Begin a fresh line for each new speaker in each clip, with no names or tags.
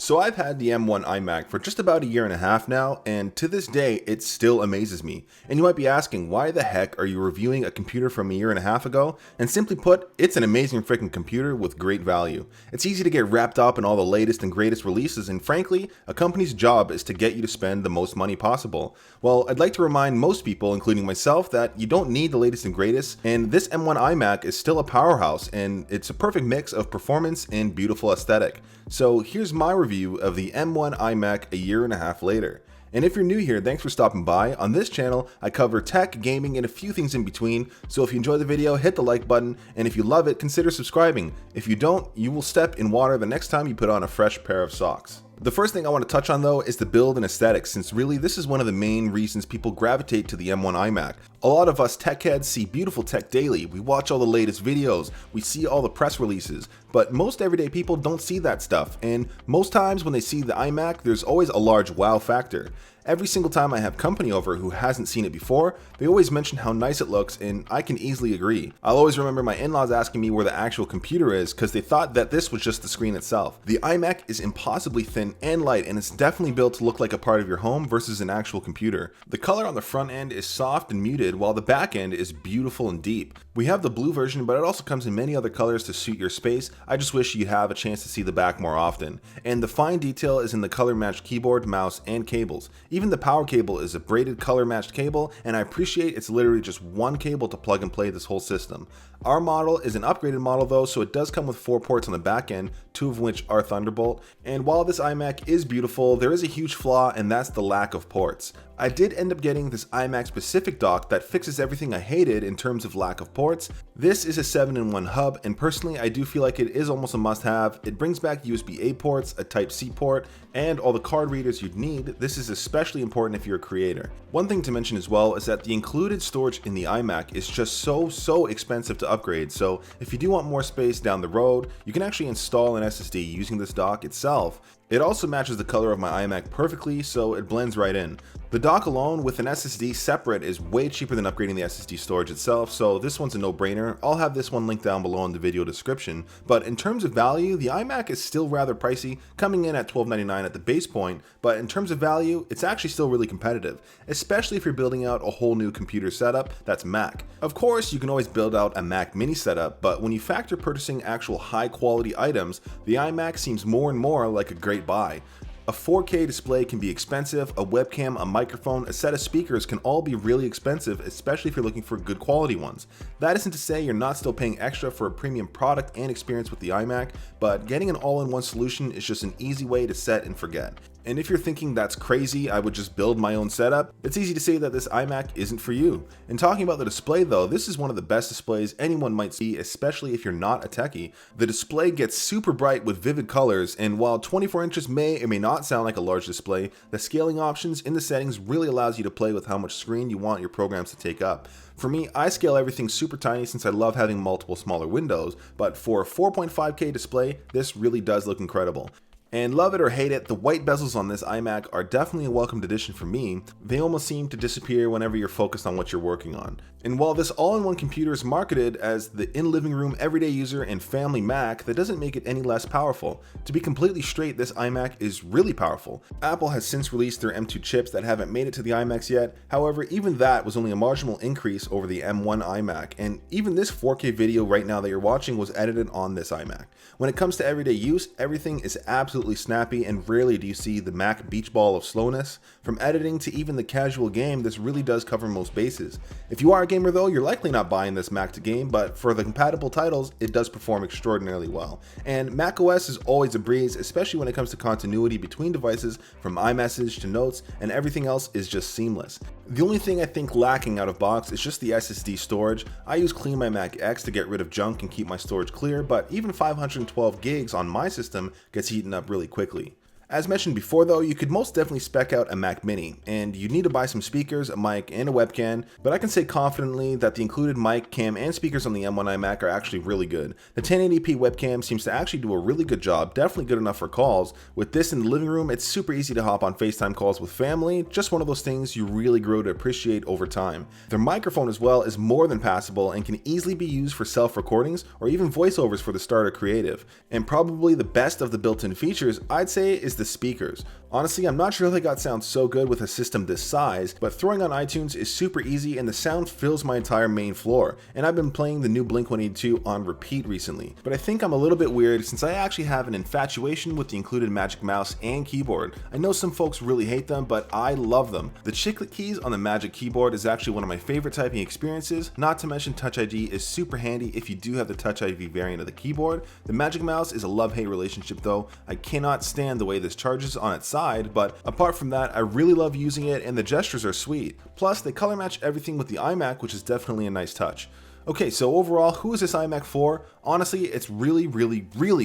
So I've had the M1 iMac for just about a year and a half now, and to this day, it still amazes me. And you might be asking, why the heck are you reviewing a computer from a year and a half ago? And simply put, it's an amazing freaking computer with great value. It's easy to get wrapped up in all the latest and greatest releases, and frankly, a company's job is to get you to spend the most money possible. Well, I'd like to remind most people, including myself, that you don't need the latest and greatest, and this M1 iMac is still a powerhouse, and it's a perfect mix of performance and beautiful aesthetic. So here's my review of the M1 iMac a year and a half later. And if you're new here, thanks for stopping by. On this channel, I cover tech, gaming, and a few things in between. So if you enjoy the video, hit the like button, and if you love it, consider subscribing. If you don't, you will step in water the next time you put on a fresh pair of socks. The first thing I want to touch on though is the build and aesthetics, since really this is one of the main reasons people gravitate to the M1 iMac. A lot of us tech heads see beautiful tech daily, we watch all the latest videos, we see all the press releases, but most everyday people don't see that stuff, and most times when they see the iMac, there's always a large wow factor. Every single time I have company over who hasn't seen it before, they always mention how nice it looks, and I can easily agree. I'll always remember my in-laws asking me where the actual computer is because they thought that this was just the screen itself. The iMac is impossibly thin and light, and it's definitely built to look like a part of your home versus an actual computer. The color on the front end is soft and muted, while the back end is beautiful and deep. We have the blue version, but it also comes in many other colors to suit your space. I just wish you'd have a chance to see the back more often. And the fine detail is in the color matched keyboard, mouse, and cables. Even the power cable is a braided color matched cable, and I appreciate it's literally just one cable to plug and play this whole system. Our model is an upgraded model though, so it does come with 4 ports on the back end, 2 of which are Thunderbolt. And while this iMac is beautiful, there is a huge flaw, and that's the lack of ports. I did end up getting this iMac specific dock that fixes everything I hated in terms of lack of ports. This is a 7-in-1 hub, and personally I do feel like it is almost a must-have. It brings back USB-A ports, a Type-C port, and all the card readers you'd need. This is especially important if you're a creator. One thing to mention as well is that the included storage in the iMac is just so expensive to upgrade, so if you do want more space down the road, you can actually install an SSD using this dock itself. It also matches the color of my iMac perfectly, so it blends right in. The dock alone with an SSD separate is way cheaper than upgrading the SSD storage itself, so this one's a no-brainer. I'll have this one linked down below in the video description, but in terms of value, the iMac is still rather pricey, coming in at $12.99 at the base point, but in terms of value, it's actually still really competitive, especially if you're building out a whole new computer setup that's Mac. Of course, you can always build out a Mac mini setup, but when you factor purchasing actual high-quality items, the iMac seems more and more like a great buy. A 4K display can be expensive, a webcam, a microphone, a set of speakers can all be really expensive, especially if you're looking for good quality ones. That isn't to say you're not still paying extra for a premium product and experience with the iMac, but getting an all-in-one solution is just an easy way to set and forget. And if you're thinking that's crazy, I would just build my own setup, it's easy to say that this iMac isn't for you. And talking about the display though, this is one of the best displays anyone might see, especially if you're not a techie. The display gets super bright with vivid colors, and while 24 inches may or may not sound like a large display, the scaling options in the settings really allows you to play with how much screen you want your programs to take up. For me, I scale everything super tiny since I love having multiple smaller windows, but for a 4.5K display, this really does look incredible. And love it or hate it, the white bezels on this iMac are definitely a welcomed addition for me. They almost seem to disappear whenever you're focused on what you're working on. And while this all-in-one computer is marketed as the in-living room everyday user and family Mac, that doesn't make it any less powerful. To be completely straight, this iMac is really powerful. Apple has since released their M2 chips that haven't made it to the iMacs yet. However, even that was only a marginal increase over the M1 iMac, and even this 4K video right now that you're watching was edited on this iMac. When it comes to everyday use, everything is absolutely snappy, and rarely do you see the Mac beach ball of slowness. From editing to even the casual game, this really does cover most bases. If you are a gamer though, you're likely not buying this Mac to game, but for the compatible titles, it does perform extraordinarily well. And macOS is always a breeze, especially when it comes to continuity between devices, from iMessage to Notes, and everything else is just seamless. The only thing I think lacking out of box is just the SSD storage. I use Clean My Mac X to get rid of junk and keep my storage clear, but even 512 gigs on my system gets eaten up really quickly. As mentioned before though, you could most definitely spec out a Mac Mini, and you'd need to buy some speakers, a mic, and a webcam, but I can say confidently that the included mic, cam, and speakers on the M1 iMac are actually really good. The 1080p webcam seems to actually do a really good job, definitely good enough for calls. With this in the living room, it's super easy to hop on FaceTime calls with family, just one of those things you really grow to appreciate over time. Their microphone as well is more than passable and can easily be used for self-recordings or even voiceovers for the starter creative. And probably the best of the built-in features, I'd say, is the speakers. Honestly, I'm not sure they got sound so good with a system this size, but throwing on iTunes is super easy and the sound fills my entire main floor. And I've been playing the new Blink-182 on repeat recently. But I think I'm a little bit weird since I actually have an infatuation with the included Magic Mouse and keyboard. I know some folks really hate them, but I love them. The chiclet keys on the Magic Keyboard is actually one of my favorite typing experiences, not to mention Touch ID is super handy if you do have the Touch ID variant of the keyboard. The Magic Mouse is a love-hate relationship though. I cannot stand the way this charges on its side, but apart from that, I really love using it and the gestures are sweet. Plus, they color match everything with the iMac, which is definitely a nice touch. Okay, so overall, who is this iMac for? Honestly, it's really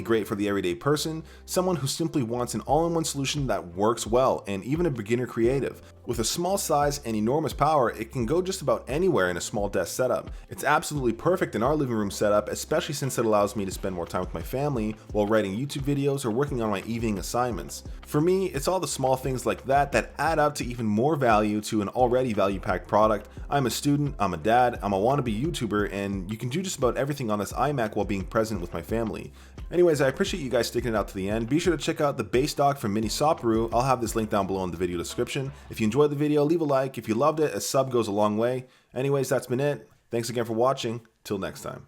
great for the everyday person, someone who simply wants an all-in-one solution that works well, and even a beginner creative. With a small size and enormous power, it can go just about anywhere in a small desk setup. It's absolutely perfect in our living room setup, especially since it allows me to spend more time with my family while writing YouTube videos or working on my evening assignments. For me, it's all the small things like that that add up to even more value to an already value-packed product. I'm a student, I'm a dad, I'm a wannabe YouTuber, and you can do just about everything on this iMac while being present with my family. Anyways, I appreciate you guys sticking it out to the end. Be sure to check out the base dock from Minisopuru. I'll have this link down below in the video description. If you enjoyed the video, leave a like. If you loved it, a sub goes a long way. Anyways, that's been it. Thanks again for watching. Till next time.